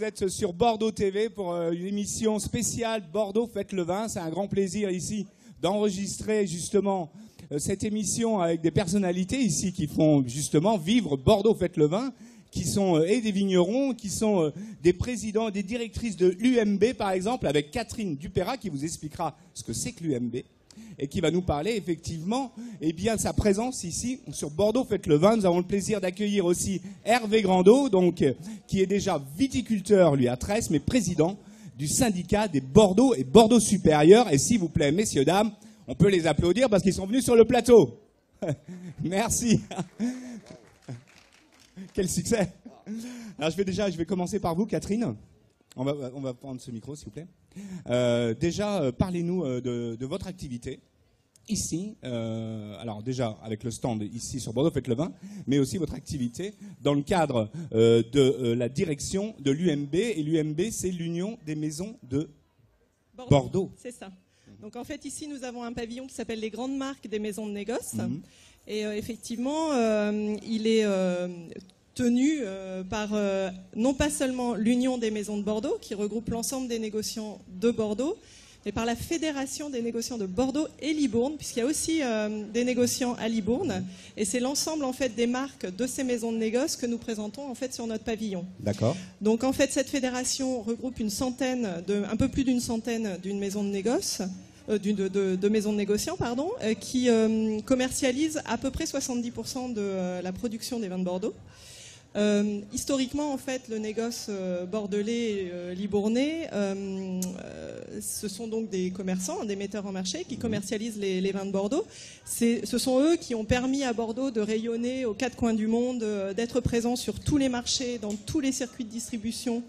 vous êtes sur Bordeaux TV pour une émission spéciale Bordeaux Faites le Vin. C'est un grand plaisir ici d'enregistrer justement cette émission avec des personnalités ici qui font justement vivre Bordeaux Faites le Vin, qui sont et des vignerons, qui sont des présidents, des directrices de l'UMB par exemple, avec Catherine Dupérat qui vous expliquera ce que c'est que l'UMB et qui va nous parler effectivement de sa présence ici sur Bordeaux Faites le Vin. Nous avons le plaisir d'accueillir aussi Hervé Grandot, donc, qui est déjà viticulteur lui à Tresse, mais président du syndicat des Bordeaux et Bordeaux supérieurs. Et s'il vous plaît, messieurs, dames, on peut les applaudir parce qu'ils sont venus sur le plateau. Merci. Quel succès. Alors je vais commencer par vous, Catherine. On va prendre ce micro, s'il vous plaît. Parlez-nous de votre activité ici. Alors déjà, avec le stand ici sur Bordeaux Faites le Vin, mais aussi votre activité dans le cadre de la direction de l'UMB. Et l'UMB, c'est l'Union des maisons de Bordeaux. C'est ça. Donc en fait, ici, nous avons un pavillon qui s'appelle les grandes marques des maisons de négoce. Et effectivement, il est tenu par non pas seulement l'Union des maisons de Bordeaux, qui regroupe l'ensemble des négociants de Bordeaux, mais par la Fédération des négociants de Bordeaux et Libourne, puisqu'il y a aussi des négociants à Libourne. Et c'est l'ensemble en fait des marques de ces maisons de négoce que nous présentons en fait sur notre pavillon. D'accord. Donc en fait, cette fédération regroupe un peu plus d'une centaine d'une maison de négoce. De maisons de négociants, qui commercialisent à peu près 70% de la production des vins de Bordeaux. Historiquement, en fait, le négoce bordelais libournais, ce sont donc des commerçants, des metteurs en marché qui commercialisent les vins de Bordeaux. Ce sont eux qui ont permis à Bordeaux de rayonner aux quatre coins du monde, d'être présents sur tous les marchés, dans tous les circuits de distribution,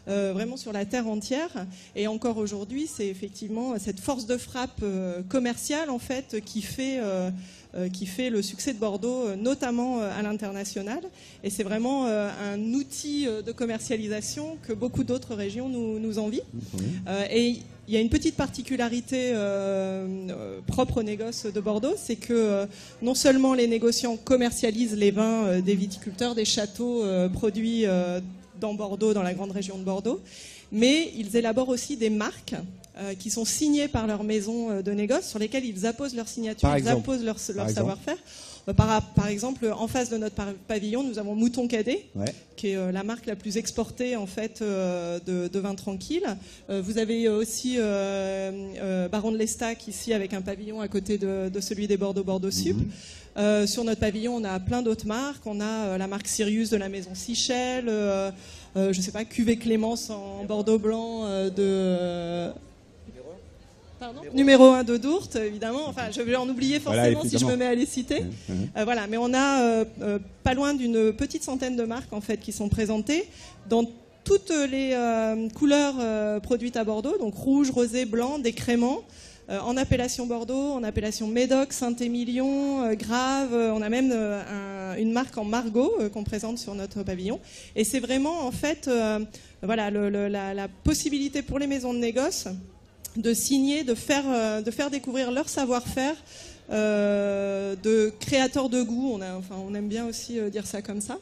vraiment sur la terre entière. Et encore aujourd'hui, c'est effectivement cette force de frappe commerciale en fait qui fait le succès de Bordeaux, notamment à l'international. Et c'est vraiment un outil de commercialisation que beaucoup d'autres régions nous envient. Et il y a une petite particularité propre au négoce de Bordeaux, c'est que non seulement les négociants commercialisent les vins des viticulteurs, des châteaux produits dans Bordeaux, dans la grande région de Bordeaux, mais ils élaborent aussi des marques qui sont signées par leur maison de négoce, sur lesquelles ils apposent leur signature, ils apposent leur savoir-faire. Par exemple, en face de notre pavillon, nous avons Mouton Cadet, qui est la marque la plus exportée en fait de vin tranquille. Vous avez aussi Baron de l'Estac ici avec un pavillon à côté de celui des Bordeaux Sup. Sur notre pavillon, on a plein d'autres marques. On a la marque Sirius de la maison Sichel, je sais pas, Cuvée Clémence en Bordeaux blanc numéro 1 de Dourte, évidemment. Enfin, je vais en oublier forcément si je me mets à les citer. Voilà, mais on a pas loin d'une petite centaine de marques en fait qui sont présentées dans toutes les couleurs produites à Bordeaux, donc rouge, rosé, blanc, décrément. En appellation Bordeaux, en appellation Médoc, Saint-Émilion, Grave, on a même une marque en Margaux qu'on présente sur notre pavillon. Et c'est vraiment en fait la possibilité pour les maisons de négoce de signer, de faire découvrir leur savoir-faire de créateurs de goût. On aime bien aussi dire ça comme ça.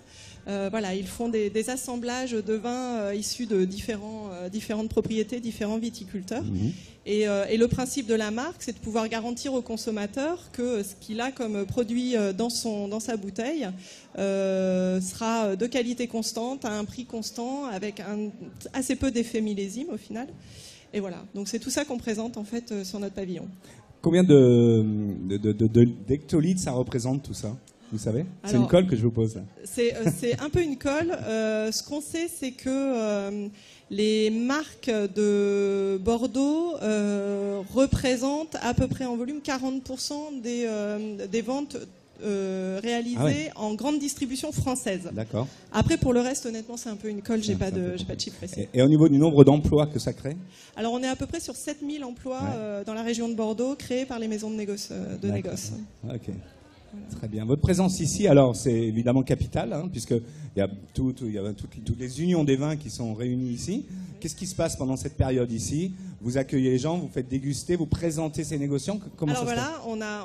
Ils font des assemblages de vins issus de différentes propriétés, différents viticulteurs. Et le principe de la marque, c'est de pouvoir garantir au consommateur que ce qu'il a comme produit dans sa bouteille sera de qualité constante, à un prix constant, avec assez peu d'effets millésimes au final. Et voilà, donc c'est tout ça qu'on présente en fait sur notre pavillon. Combien d'hectolitres ça représente tout ça ? Vous savez ? C'est une colle que je vous pose là. C'est un peu une colle. Ce qu'on sait, c'est que les marques de Bordeaux représentent à peu près en volume 40% des ventes réalisées en grande distribution française. D'accord. Après, pour le reste, honnêtement, c'est un peu une colle. J'ai pas de chiffre précis. Et au niveau du nombre d'emplois que ça crée ? Alors, on est à peu près sur 7000 emplois dans la région de Bordeaux, créés par les maisons de négoce. Ok. Très bien. Votre présence ici, alors, c'est évidemment capitale, puisqu'il y a toutes les unions des vins qui sont réunies ici. Qu'est-ce qui se passe pendant cette période ici ? Vous accueillez les gens, vous faites déguster, vous présentez ces négociants. Comment ça se passe ?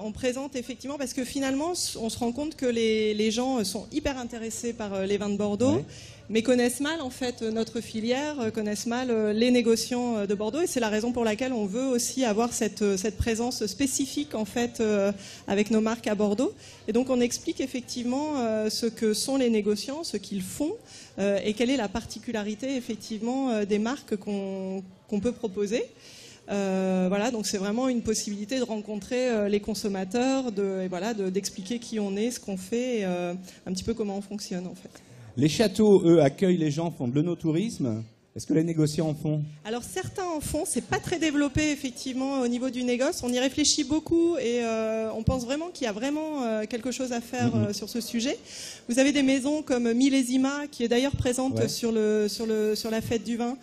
On présente effectivement, parce que finalement, on se rend compte que les gens sont hyper intéressés par les vins de Bordeaux. mais connaissent mal en fait notre filière, connaissent mal les négociants de Bordeaux, et c'est la raison pour laquelle on veut aussi avoir cette présence spécifique en fait avec nos marques à Bordeaux. Et donc on explique effectivement ce que sont les négociants, ce qu'ils font, et quelle est la particularité effectivement des marques qu'on peut proposer. Voilà, donc c'est vraiment une possibilité de rencontrer les consommateurs, d'expliquer qui on est, ce qu'on fait, et, un petit peu comment on fonctionne en fait. Les châteaux, eux, accueillent les gens, font de l'œnotourisme. Est-ce que les négociants en font? Alors certains en font, c'est pas très développé effectivement au niveau du négoce. On y réfléchit beaucoup et on pense vraiment qu'il y a vraiment quelque chose à faire sur ce sujet. Vous avez des maisons comme Millésima, qui est d'ailleurs présente sur la fête du vin,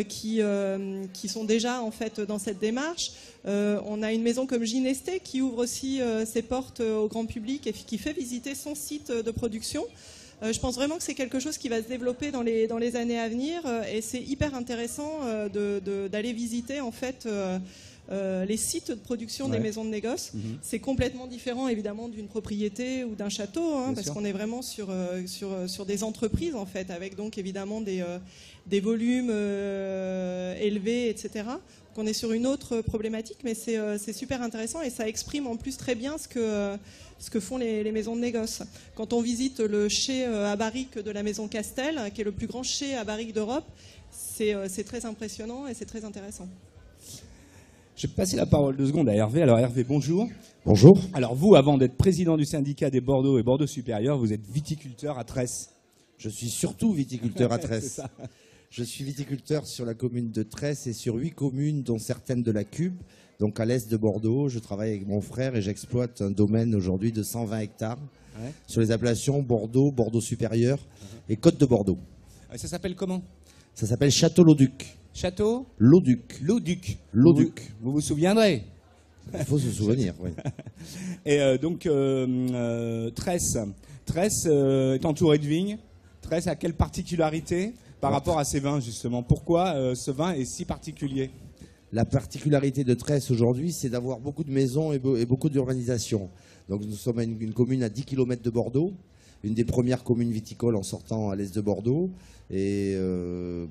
qui sont déjà en fait dans cette démarche. On a une maison comme Ginesté qui ouvre aussi ses portes au grand public et qui fait visiter son site de production. Je pense vraiment que c'est quelque chose qui va se développer dans les années à venir et c'est hyper intéressant d'aller visiter en fait les sites de production des maisons de négoce. C'est complètement différent évidemment d'une propriété ou d'un château, parce qu'on est vraiment sur des entreprises en fait, avec donc évidemment des volumes élevés, etc. Donc on est sur une autre problématique, mais c'est super intéressant et ça exprime en plus très bien ce que font les maisons de négoce. Quand on visite le chai à barrique de la maison Castel, qui est le plus grand chai à barrique d'Europe, c'est très impressionnant et c'est très intéressant. Je vais passer la parole 2 secondes à Hervé. Alors Hervé, bonjour. Bonjour. Alors vous, avant d'être président du syndicat des Bordeaux et Bordeaux Supérieur, vous êtes viticulteur à Tresse. Je suis surtout viticulteur à Tresse. Je suis viticulteur sur la commune de Tresse et sur 8 communes, dont certaines de la Cube. Donc à l'est de Bordeaux, je travaille avec mon frère et j'exploite un domaine aujourd'hui de 120 hectares sur les appellations Bordeaux, Bordeaux Supérieur et Côte de Bordeaux. Ça s'appelle comment? Ça s'appelle Château-Lauduc. Château Lauduc. Lauduc. Lauduc. Vous vous souviendrez? Il faut se souvenir, oui. Et donc, Tresse est entouré de vignes. Tresse a quelle particularité par rapport à ces vins, justement? Pourquoi ce vin est si particulier? La particularité de Tresse aujourd'hui, c'est d'avoir beaucoup de maisons et beaucoup d'urbanisation. Donc nous sommes une commune à 10 km de Bordeaux, une des premières communes viticoles en sortant à l'est de Bordeaux. Et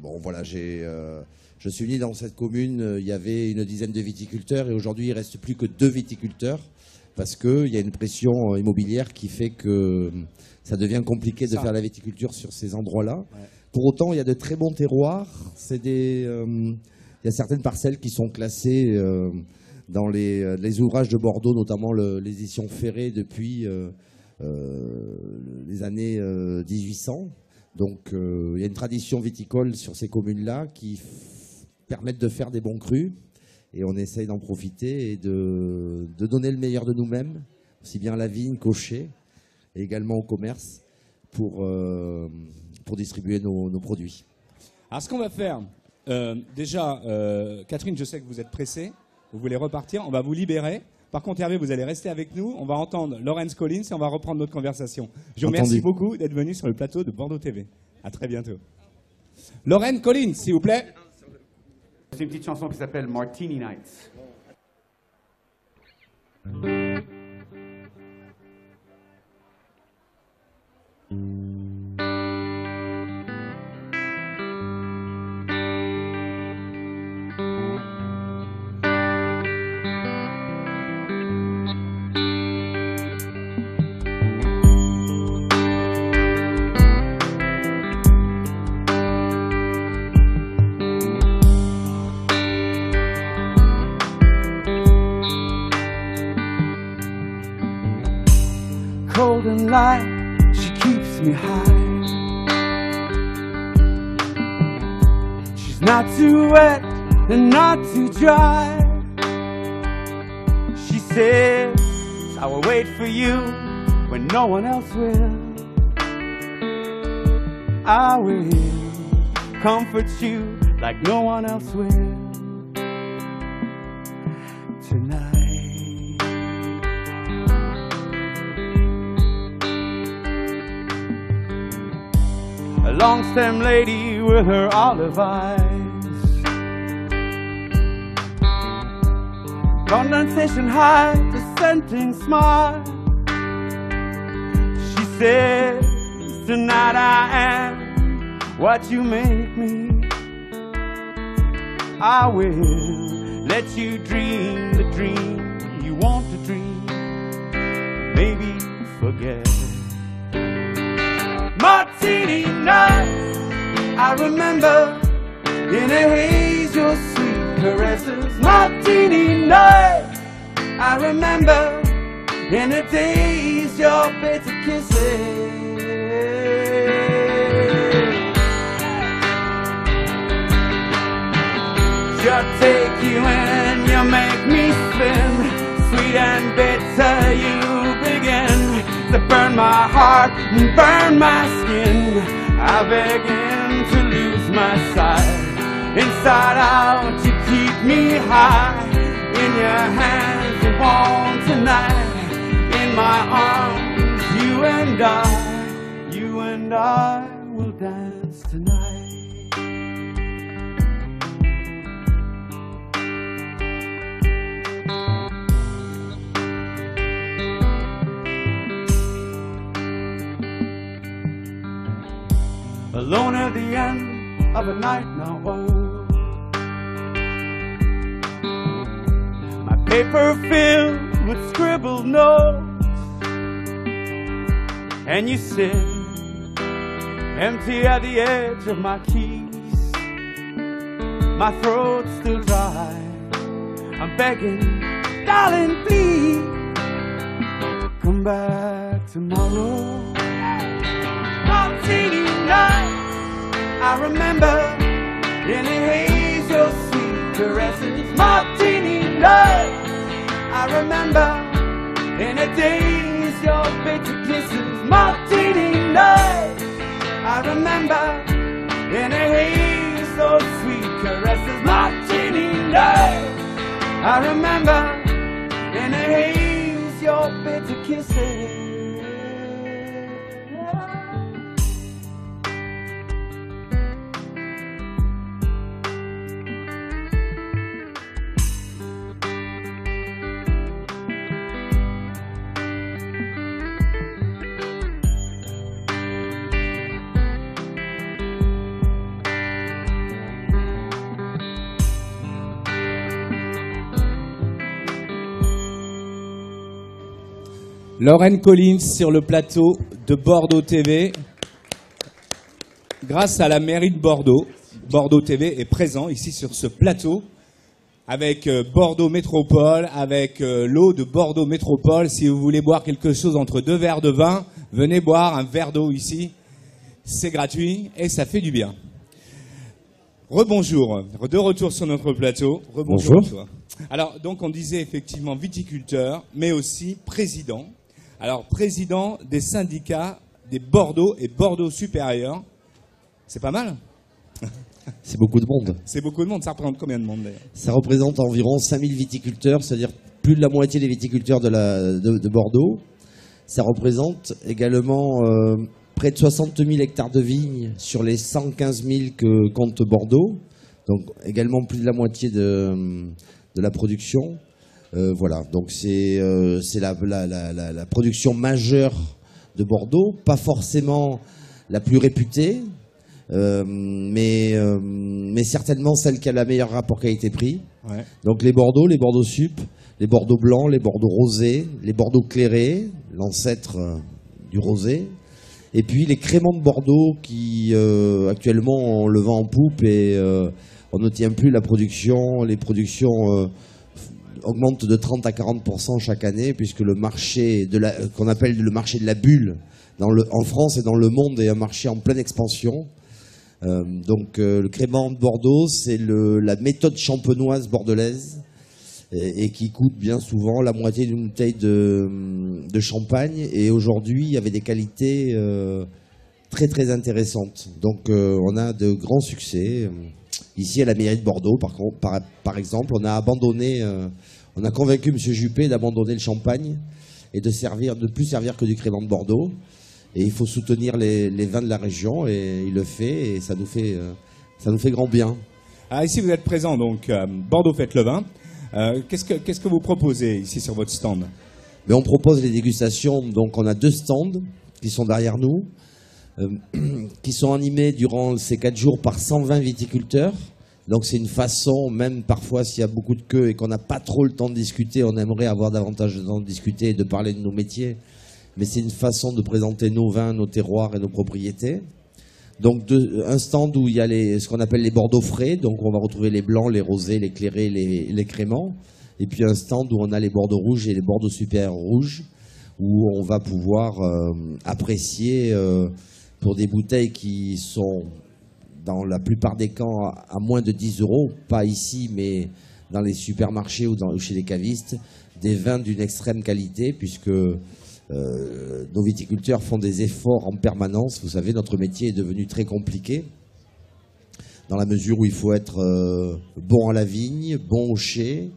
bon voilà, je suis né dans cette commune, il y avait une dizaine de viticulteurs et aujourd'hui il ne reste plus que 2 viticulteurs parce qu'il y a une pression immobilière qui fait que ça devient compliqué de faire la viticulture sur ces endroits-là. Pour autant, il y a de très bons terroirs. Il y a certaines parcelles qui sont classées dans les ouvrages de Bordeaux, notamment l'édition Ferré depuis les années 1800. Donc il y a une tradition viticole sur ces communes-là qui permettent de faire des bons crus. Et on essaye d'en profiter et de donner le meilleur de nous-mêmes, aussi bien à la vigne qu'au chai, et également au commerce, pour distribuer nos produits. Alors ce qu'on va faire, déjà, Catherine, je sais que vous êtes pressée, vous voulez repartir, on va vous libérer. Par contre, Hervé, vous allez rester avec nous, on va entendre Laurence Collins et on va reprendre notre conversation. Je vous remercie beaucoup d'être venu sur le plateau de Bordeaux TV. À très bientôt. Laurence Collins, s'il vous plaît. C'est une petite chanson qui s'appelle Martini Nights. Cold and light, she keeps me high. She's not too wet and not too dry. She says, I will wait for you when no one else will. I will comfort you like no one else will tonight. A long-stem lady with her olive eyes, condensation high, dissenting smile. She says, tonight I am what you make me. I will let you dream the dream you want to dream. Maybe forget. Martini night, I remember in a haze your sweet caresses. Martini night, I remember in a daze your bitter kisses. You take you and you make me spin. Sweet and bitter you begin to burn my heart and burn my skin. I begin to lose my sight. Inside out you keep me high. In your hands you want tonight. In my arms you and I will dance tonight. Alone at the end of a night now old. My paper filled with scribbled notes. And you sit empty at the edge of my keys. My throat's still dry. I'm begging, darling, please come back tomorrow. Martini night, I remember in a haze your sweet caresses. Martini night, I remember in a daze your bitter kisses. Martini night, I remember in a haze those sweet caresses. Martini night, I remember in a haze your bitter kisses. Lauren Collins sur le plateau de Bordeaux TV. Grâce à la mairie de Bordeaux, Bordeaux TV est présent ici sur ce plateau avec Bordeaux Métropole, avec l'eau de Bordeaux Métropole. Si vous voulez boire quelque chose entre 2 verres de vin, venez boire un verre d'eau ici. C'est gratuit et ça fait du bien. Rebonjour, de retour sur notre plateau. Rebonjour. À toi. Alors, donc on disait effectivement viticulteur, mais aussi président. Alors, président des syndicats des Bordeaux et Bordeaux supérieur. C'est pas mal. C'est beaucoup de monde. C'est beaucoup de monde. Ça représente combien de monde d'ailleurs? Ça représente environ 5000 viticulteurs, c'est-à-dire plus de la moitié des viticulteurs de Bordeaux. Ça représente également près de 60 000 hectares de vignes sur les 115 000 que compte Bordeaux. Donc également plus de la moitié de la production. Voilà, donc c'est la production majeure de Bordeaux, pas forcément la plus réputée, mais certainement celle qui a la meilleure rapport qualité-prix. Ouais. Donc les Bordeaux Sup, les Bordeaux blancs, les Bordeaux rosés, les Bordeaux clairés, l'ancêtre du rosé, et puis les créments de Bordeaux qui actuellement on le vend en poupe et on ne tient plus la production, les productions augmente de 30 à 40% chaque année, puisque le marché qu'on appelle le marché de la bulle en France et dans le monde est un marché en pleine expansion. Donc le crément de Bordeaux, c'est la méthode champenoise bordelaise et qui coûte bien souvent la moitié d'une bouteille de champagne. Et aujourd'hui, il y avait des qualités très très intéressantes. Donc on a de grands succès. Ici, à la mairie de Bordeaux, par exemple, on a convaincu M. Juppé d'abandonner le champagne et de plus servir que du crément de Bordeaux. Et il faut soutenir les vins de la région, et il le fait, et ça nous fait grand bien. Ah, ici, vous êtes présent, donc Bordeaux Fête le Vin. Qu'est-ce que vous proposez ici sur votre stand? Mais on propose les dégustations, donc on a 2 stands qui sont derrière nous. qui sont animés durant ces 4 jours par 120 viticulteurs. Donc c'est une façon, même parfois s'il y a beaucoup de queues et qu'on n'a pas trop le temps de discuter, on aimerait avoir davantage de temps de discuter et de parler de nos métiers. Mais c'est une façon de présenter nos vins, nos terroirs et nos propriétés. Donc un stand où il y a ce qu'on appelle les Bordeaux frais, donc on va retrouver les blancs, les rosés, les clairés, les créments. Et puis un stand où on a les Bordeaux rouges et les Bordeaux supérieurs rouges, où on va pouvoir apprécier pour des bouteilles qui sont dans la plupart des cas à moins de 10 €, pas ici mais dans les supermarchés ou chez les cavistes, des vins d'une extrême qualité puisque nos viticulteurs font des efforts en permanence. Vous savez, notre métier est devenu très compliqué dans la mesure où il faut être bon à la vigne, bon au chai,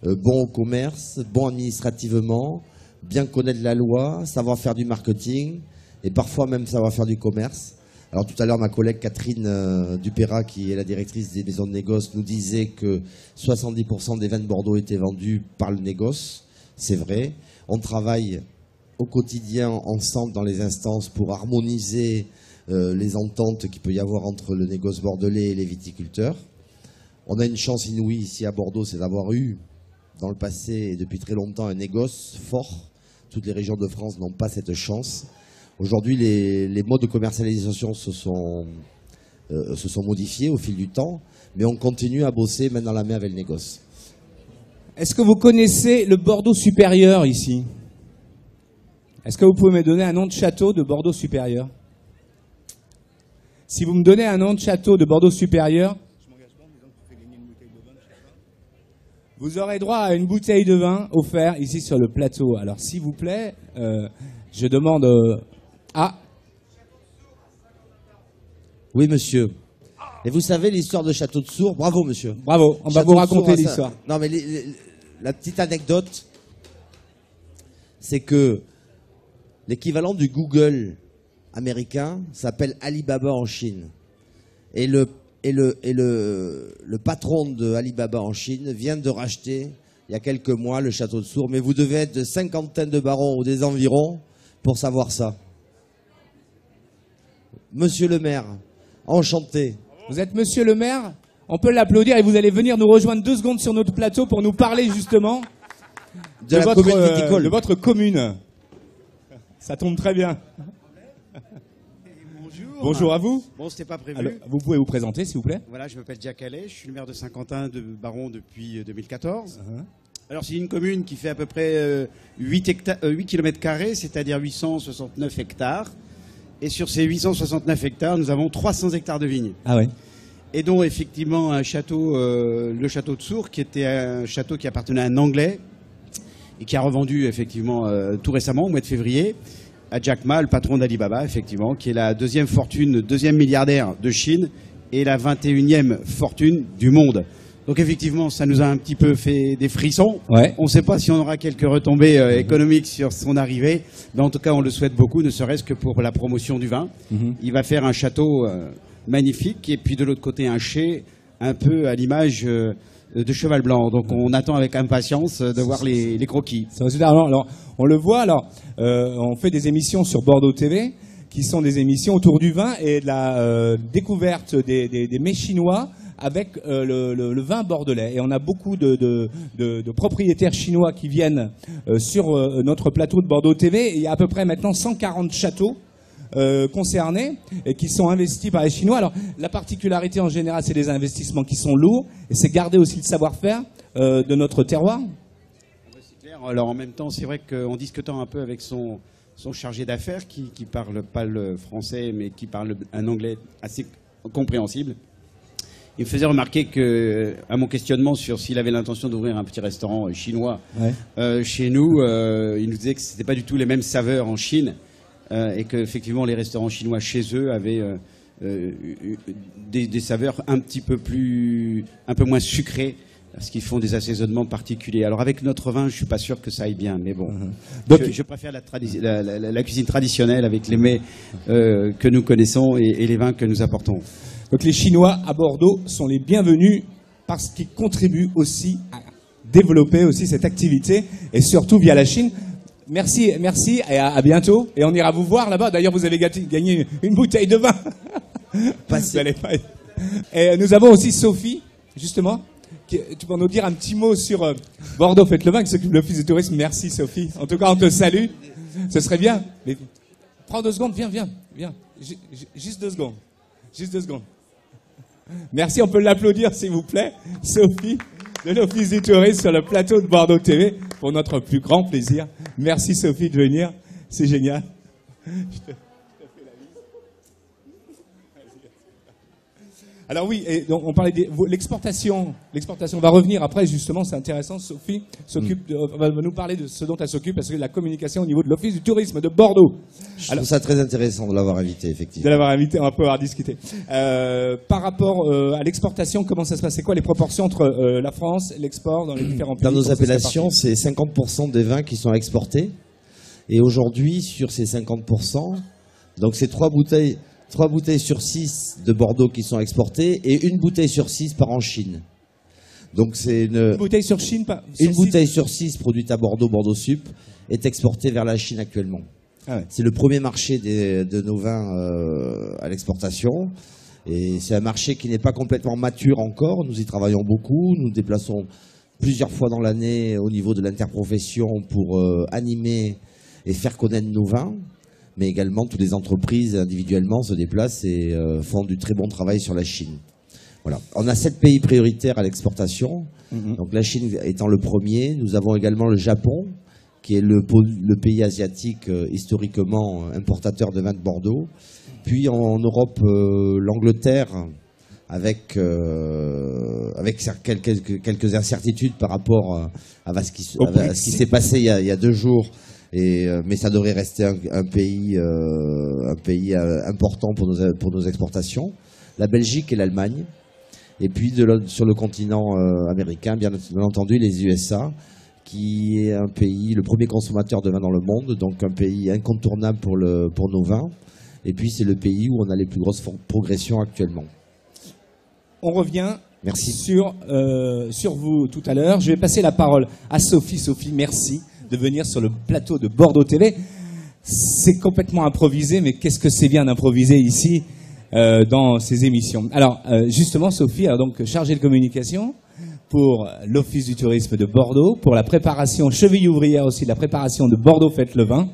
bon au commerce, bon administrativement, bien connaître la loi, savoir faire du marketing et parfois même savoir faire du commerce. Alors tout à l'heure, ma collègue Catherine Dupéra, qui est la directrice des maisons de négoce, nous disait que 70% des vins de Bordeaux étaient vendus par le négoce. C'est vrai. On travaille au quotidien ensemble dans les instances pour harmoniser les ententes qu'il peut y avoir entre le négoce bordelais et les viticulteurs. On a une chance inouïe ici à Bordeaux, c'est d'avoir eu dans le passé et depuis très longtemps un négoce fort. Toutes les régions de France n'ont pas cette chance. Aujourd'hui, les modes de commercialisation se sont modifiés au fil du temps, mais on continue à bosser main dans la main avec le négoce. Est-ce que vous connaissez le Bordeaux supérieur ici? Est-ce que vous pouvez me donner un nom de château de Bordeaux supérieur? Si vous me donnez un nom de château de Bordeaux supérieur, vous aurez droit à une bouteille de vin offerte ici sur le plateau. Alors s'il vous plaît, je demande... Oui, monsieur. Et vous savez l'histoire de Château de Sourds? Bravo, monsieur. Bravo, on va vous raconter l'histoire. Non, mais la petite anecdote, c'est que l'équivalent du Google américain s'appelle Alibaba en Chine. Et le patron de Alibaba en Chine vient de racheter, il y a quelques mois, le Château de Sourds. Mais vous devez être de 50 de barons ou des environs pour savoir ça. Monsieur le maire, enchanté. Vous êtes monsieur le maire? On peut l'applaudir et vous allez venir nous rejoindre 2 secondes sur notre plateau pour nous parler justement de votre commune. Ça tombe très bien. Bonjour. Bonjour à vous. Bon, c'était pas prévu. Alors, vous pouvez vous présenter, s'il vous plaît? Voilà, je m'appelle Jacques Allais, je suis le maire de Saint-Quentin de Baron depuis 2014. Alors, c'est une commune qui fait à peu près 8 km², c'est-à-dire 869 hectares. Et sur ces 869 hectares, nous avons 300 hectares de vignes. Ah ouais. Et dont effectivement un château, le château de Sourds, qui était un château qui appartenait à un Anglais et qui a revendu effectivement tout récemment, au mois de février, à Jack Ma, le patron d'Alibaba, effectivement, qui est la deuxième milliardaire de Chine et la 21e fortune du monde. Donc effectivement, ça nous a un petit peu fait des frissons. Ouais. On ne sait pas si on aura quelques retombées économiques sur son arrivée, mais en tout cas, on le souhaite beaucoup, ne serait-ce que pour la promotion du vin. Il va faire un château magnifique, et puis de l'autre côté, un chai un peu à l'image de Cheval Blanc. Donc on attend avec impatience de voir les croquis. Alors, on le voit, on fait des émissions sur Bordeaux TV, qui sont des émissions autour du vin et de la découverte des mets chinois avec le vin bordelais. Et on a beaucoup de propriétaires chinois qui viennent sur notre plateau de Bordeaux TV. Et il y a à peu près maintenant 140 châteaux concernés et qui sont investis par les Chinois. Alors la particularité en général, c'est les investissements qui sont lourds et c'est garder aussi le savoir-faire de notre terroir. C'est clair. Alors en même temps, c'est vrai qu'en discutant un peu avec son chargé d'affaires qui parle pas le français mais qui parle un anglais assez compréhensible, il me faisait remarquer que, à mon questionnement sur s'il avait l'intention d'ouvrir un petit restaurant chinois chez nous, il nous disait que c'était pas du tout les mêmes saveurs en Chine et qu'effectivement les restaurants chinois chez eux avaient des saveurs un peu moins sucrées parce qu'ils font des assaisonnements particuliers. Alors avec notre vin, je suis pas sûr que ça aille bien, mais bon. Donc je préfère la cuisine traditionnelle avec les mets que nous connaissons et les vins que nous apportons. Donc les Chinois à Bordeaux sont les bienvenus parce qu'ils contribuent aussi à développer aussi cette activité et surtout via la Chine. merci et à bientôt. Et on ira vous voir là-bas. D'ailleurs, vous avez gagné une bouteille de vin. Vous allez pas... Et nous avons aussi Sophie, justement. Tu peux nous dire un petit mot sur Bordeaux Fête le Vin, qui s'occupe de l'Office du tourisme. Merci Sophie. En tout cas, on te salue. Ce serait bien. Mais prends 2 secondes, viens. Juste 2 secondes. Juste 2 secondes. Merci, on peut l'applaudir s'il vous plaît. Sophie, de l'Office du tourisme sur le plateau de Bordeaux TV, pour notre plus grand plaisir. Merci Sophie de venir. C'est génial. Alors oui, et donc on parlait de l'exportation. L'exportation, on va revenir après, justement, c'est intéressant. Sophie va nous parler de ce dont elle s'occupe, parce que la communication au niveau de l'Office du tourisme de Bordeaux. Je trouve ça très intéressant de l'avoir invité, effectivement. De l'avoir invité, on va pouvoir discuter. Par rapport à l'exportation, comment ça se passe? C'est quoi les proportions entre la France et l'export dans les différents pays? Dans nos appellations, c'est 50% des vins qui sont exportés. Et aujourd'hui, sur ces 50%, donc c'est 3 bouteilles sur 6 de Bordeaux qui sont exportées et 1 bouteille sur 6 part en Chine. Donc c'est une bouteille sur Chine, une bouteille sur 6 produite à Bordeaux, Bordeaux Sup, est exportée vers la Chine actuellement. Ah ouais. C'est le premier marché de nos vins à l'exportation. Et c'est un marché qui n'est pas complètement mature encore. Nous y travaillons beaucoup. Nous nous déplaçons plusieurs fois dans l'année au niveau de l'interprofession pour animer et faire connaître nos vins. Mais également, toutes les entreprises individuellement se déplacent et font du très bon travail sur la Chine. Voilà. On a 7 pays prioritaires à l'exportation. Donc la Chine étant le premier. Nous avons également le Japon, qui est le pays asiatique historiquement importateur de vin de Bordeaux. Puis en Europe, l'Angleterre, avec quelques incertitudes par rapport à ce qui s'est passé il y a 2 jours. Mais ça devrait rester un pays important pour nos exportations. La Belgique et l'Allemagne. Et puis sur le continent américain, bien entendu, les USA, qui est un pays, le premier consommateur de vin dans le monde, donc un pays incontournable pour nos vins. Et puis c'est le pays où on a les plus grosses progressions actuellement. On revient merci. Sur vous tout à l'heure. Je vais passer la parole à Sophie. Sophie, merci de venir sur le plateau de Bordeaux TV. C'est complètement improvisé, mais qu'est-ce que c'est bien d'improviser ici dans ces émissions. Alors, justement, Sophie, donc chargée de communication pour l'Office du tourisme de Bordeaux, pour la préparation, cheville ouvrière aussi, de la préparation de Bordeaux Fête le Vin.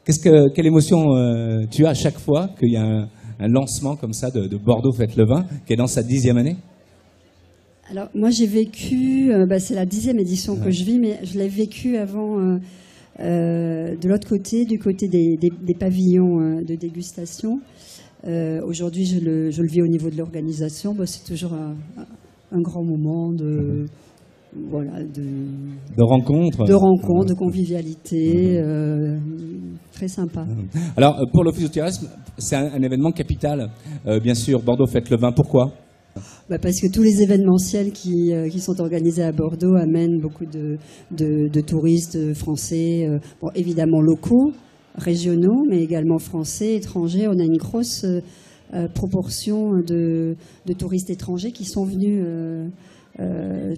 Quelle émotion tu as à chaque fois qu'il y a un lancement comme ça de Bordeaux Fête le Vin, qui est dans sa 10e année? Alors, moi, j'ai vécu, c'est la 10e édition que je vis, mais je l'ai vécu avant de l'autre côté, du côté des pavillons de dégustation. Aujourd'hui, je le vis au niveau de l'organisation. C'est toujours un grand moment de rencontres. De rencontres, de convivialité, très sympa. Alors, pour l'Office du tourisme, c'est un événement capital, bien sûr, Bordeaux Fête le Vin. Pourquoi ? Parce que tous les événementiels qui sont organisés à Bordeaux amènent beaucoup de touristes français, évidemment locaux, régionaux, mais également français, étrangers. On a une grosse proportion de touristes étrangers qui sont venus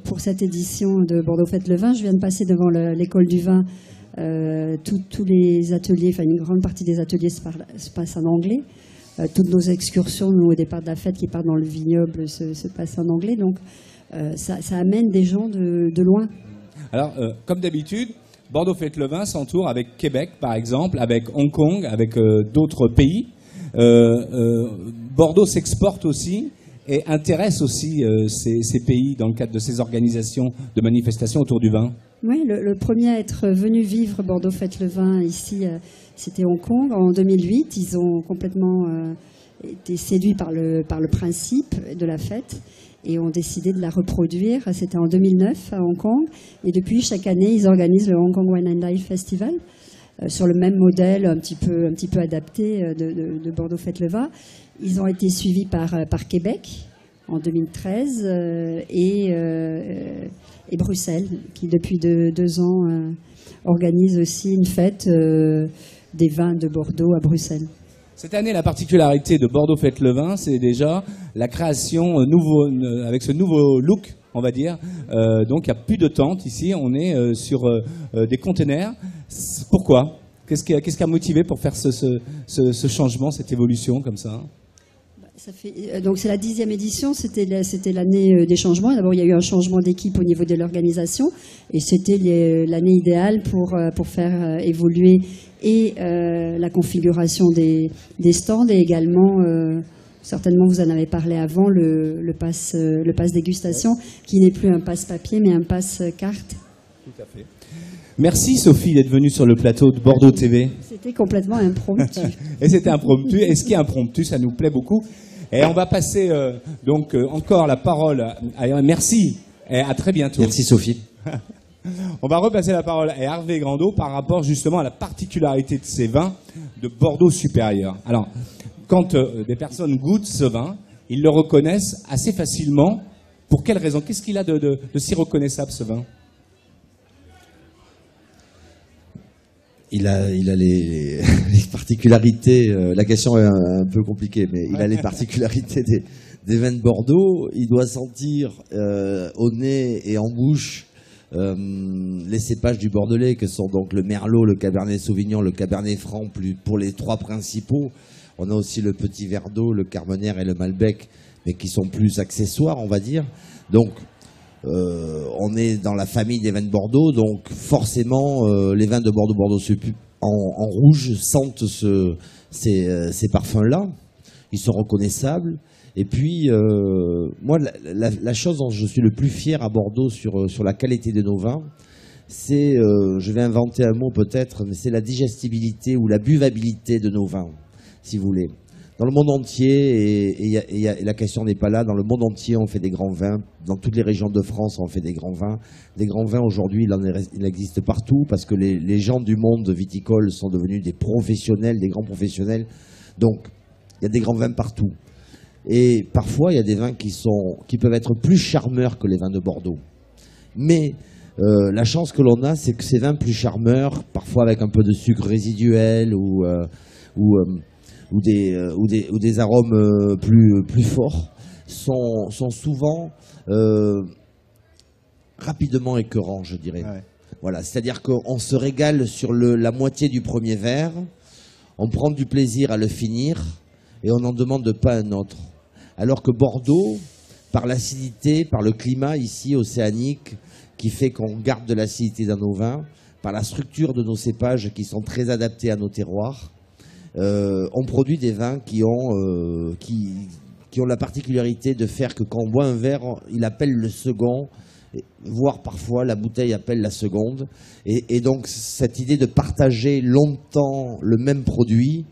pour cette édition de Bordeaux Fête le Vin. Je viens de passer devant l'école du vin. Tous les ateliers, une grande partie des ateliers se passent en anglais. Toutes nos excursions, nous, au départ de la fête, qui partent dans le vignoble, se passent en anglais. Donc, ça amène des gens de loin. Alors, comme d'habitude, Bordeaux Fête le Vin s'entoure avec Québec, par exemple, avec Hong Kong, avec d'autres pays. Bordeaux s'exporte aussi et intéresse aussi ces pays dans le cadre de ces organisations de manifestations autour du vin. Oui, le premier à être venu vivre Bordeaux Fête le Vin ici, c'était Hong Kong. En 2008, ils ont complètement été séduits par le principe de la fête et ont décidé de la reproduire. C'était en 2009 à Hong Kong. Et depuis, chaque année, ils organisent le Hong Kong Wine and Life Festival sur le même modèle, un petit peu adapté de Bordeaux Fête le Vin. Ils ont été suivis par Québec en 2013 et Bruxelles, qui depuis 2 ans organise aussi une fête des vins de Bordeaux à Bruxelles. Cette année, la particularité de Bordeaux Fête le Vin, c'est déjà la création avec ce nouveau look, on va dire. Donc il n'y a plus de tente ici, on est sur des containers. Pourquoi? Qu'est-ce qui a motivé pour faire ce changement, cette évolution comme ça? Donc c'est la 10e édition, c'était l'année des changements. D'abord, il y a eu un changement d'équipe au niveau de l'organisation et c'était l'année idéale pour faire évoluer et la configuration des stands et également, certainement vous en avez parlé avant, le pass dégustation qui n'est plus un pass papier mais un pass carte. Tout à fait. Merci Sophie d'être venue sur le plateau de Bordeaux TV. C'était complètement impromptu. Et c'était impromptu. Et ce qui est impromptu, ça nous plaît beaucoup. Et on va passer encore la parole à merci et à très bientôt. Merci Sophie. On va repasser la parole à Hervé Grandot par rapport justement à la particularité de ces vins de Bordeaux supérieur. Alors, quand des personnes goûtent ce vin, ils le reconnaissent assez facilement. Pour quelle raison? Qu'est-ce qu'il a de si reconnaissable ce vin? Il a les particularités, la question est un peu compliquée, mais il a les particularités des vins de Bordeaux. Il doit sentir au nez et en bouche les cépages du Bordelais, que sont donc le Merlot, le Cabernet Sauvignon, le Cabernet Franc, pour les trois principaux. On a aussi le Petit Verdot, le Carmenère et le Malbec, mais qui sont plus accessoires, on va dire. Donc, on est dans la famille des vins de Bordeaux, donc forcément les vins de Bordeaux en rouge sentent ces parfums-là. Ils sont reconnaissables. Et puis, moi, la chose dont je suis le plus fier à Bordeaux sur la qualité de nos vins, c'est, je vais inventer un mot peut-être, mais c'est la digestibilité ou la buvabilité de nos vins, si vous voulez. Dans le monde entier, et la question n'est pas là, dans le monde entier on fait des grands vins, dans toutes les régions de France on fait des grands vins. Des grands vins aujourd'hui il existe partout parce que les gens du monde viticole sont devenus des professionnels, des grands professionnels. Donc il y a des grands vins partout. Et parfois il y a des vins qui peuvent être plus charmeurs que les vins de Bordeaux. Mais la chance que l'on a, c'est que ces vins plus charmeurs, parfois avec un peu de sucre résiduel ou des arômes plus forts, sont souvent rapidement écœurants, je dirais. Ouais. Voilà, c'est-à-dire qu'on se régale sur la moitié du premier verre, on prend du plaisir à le finir et on n'en demande pas un autre. Alors que Bordeaux, par l'acidité, par le climat ici océanique, qui fait qu'on garde de l'acidité dans nos vins, par la structure de nos cépages qui sont très adaptés à nos terroirs, on produit des vins qui ont la particularité de faire que quand on boit un verre, il appelle le second, voire parfois la bouteille appelle la seconde. Et donc cette idée de partager longtemps le même produit,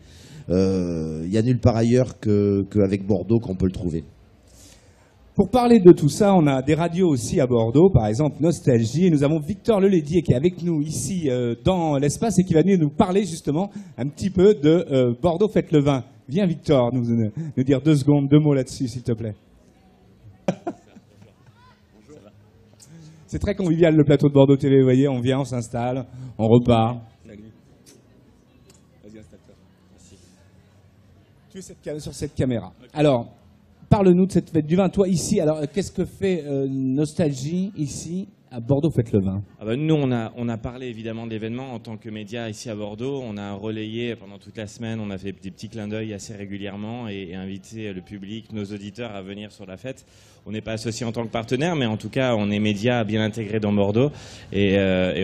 il n'y a nulle part ailleurs qu'avec Bordeaux qu'on peut le trouver. Pour parler de tout ça, on a des radios aussi à Bordeaux, par exemple Nostalgie, et nous avons Victor Lelédier qui est avec nous ici dans l'espace et qui va venir nous parler justement un petit peu de Bordeaux Fête le Vin. Viens Victor, nous dire 2 secondes, 2 mots là-dessus s'il te plaît. C'est très convivial le plateau de Bordeaux TV, vous voyez, on vient, on s'installe, on repart. Vas-y, installe-toi. Merci. Tu es sur cette caméra. Alors, parle-nous de cette fête du vin. Toi, ici, alors, qu'est-ce que fait Nostalgie ici à Bordeaux Fête le Vin? Nous, on a parlé évidemment de l'événement en tant que média ici à Bordeaux. On a relayé pendant toute la semaine, on a fait des petits clins d'œil assez régulièrement et invité le public, nos auditeurs à venir sur la fête. On n'est pas associé en tant que partenaire, mais en tout cas, on est média bien intégré dans Bordeaux et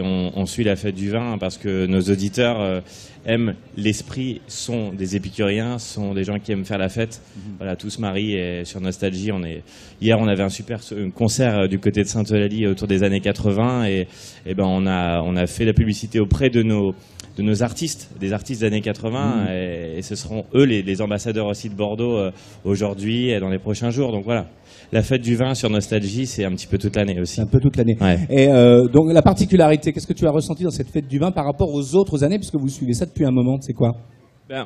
on suit la fête du vin parce que nos auditeurs aiment l'esprit, sont des épicuriens, sont des gens qui aiment faire la fête. Voilà, tout se marie et sur Nostalgie, hier on avait un super concert du côté de Sainte-Eulalie autour des années 80 et on a fait la publicité auprès de nos artistes, des artistes des années 80 et ce seront eux les ambassadeurs aussi de Bordeaux aujourd'hui et dans les prochains jours. Donc voilà. La fête du vin sur Nostalgie, c'est un petit peu toute l'année aussi. C'est un peu toute l'année. Ouais. Et donc la particularité, qu'est-ce que tu as ressenti dans cette fête du vin par rapport aux autres années, puisque vous suivez ça depuis un moment, c'est quoi?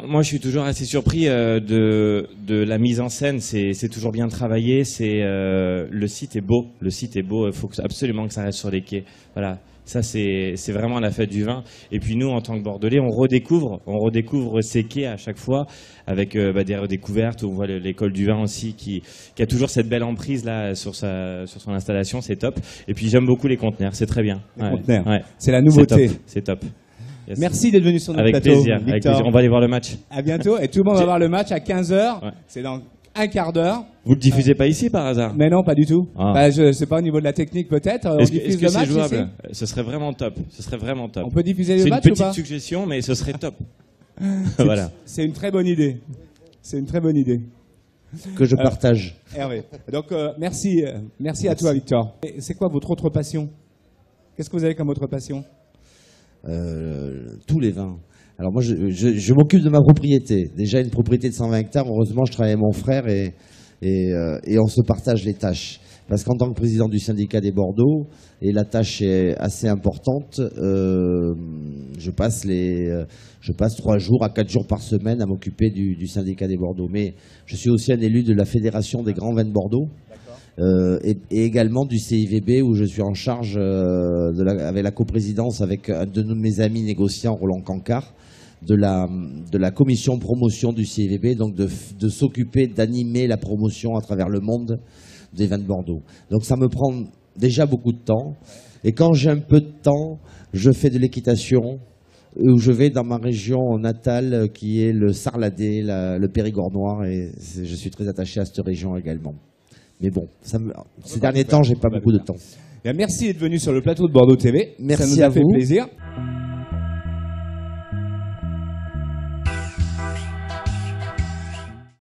Moi, je suis toujours assez surpris de la mise en scène. C'est toujours bien travaillé. Le site est beau. Le site est beau. Il faut absolument que ça reste sur les quais. Voilà. Ça, c'est vraiment la fête du vin. Et puis nous, en tant que Bordelais, on redécouvre ces quais à chaque fois avec des redécouvertes. On voit l'école du vin aussi qui a toujours cette belle emprise là sur son installation. C'est top. Et puis j'aime beaucoup les conteneurs. C'est très bien. Les conteneurs. Ouais. C'est la nouveauté. C'est top. Yes. Merci d'être venu sur notre Avec plateau, plaisir, Victor. avec plaisir. On va aller voir le match. À bientôt. Et tout le monde va voir le match à 15h. Ouais. C'est dans un quart d'heure. Vous le diffusez pas ici par hasard? Mais non, pas du tout. Ah. Bah, je sais pas au niveau de la technique peut-être. On Est-ce diffuse que le c'est match jouable? ici. Ce serait vraiment top. Ce serait vraiment top. On peut diffuser C'est le une match ou petite pas? suggestion, mais ce serait top. Voilà. C'est une très bonne idée. C'est une très bonne idée. Que je partage. Hervé. Donc merci à toi, Victor. Et c'est quoi votre autre passion? Qu'est-ce que vous avez comme autre passion? Tous les vins. Alors moi, je m'occupe de ma propriété. Déjà une propriété de 120 hectares. Heureusement, je travaille avec mon frère et on se partage les tâches. Parce qu'en tant que président du syndicat des Bordeaux, et la tâche est assez importante, je passe 3 jours à 4 jours par semaine à m'occuper du syndicat des Bordeaux. Mais je suis aussi un élu de la Fédération des grands vins de Bordeaux. Et également du CIVB où je suis en charge avec la coprésidence avec un de mes amis négociants, Roland Cancard, de la commission promotion du CIVB, donc de s'occuper d'animer la promotion à travers le monde des vins de Bordeaux. Donc ça me prend déjà beaucoup de temps. Et quand j'ai un peu de temps, je fais de l'équitation, où je vais dans ma région natale qui est le Sarladais, le Périgord noir, et je suis très attaché à cette région également. Mais bon, ces derniers temps, j'ai pas beaucoup de temps. Bien, merci d'être venu sur le plateau de Bordeaux TV. Merci Ça nous a à fait vous. plaisir.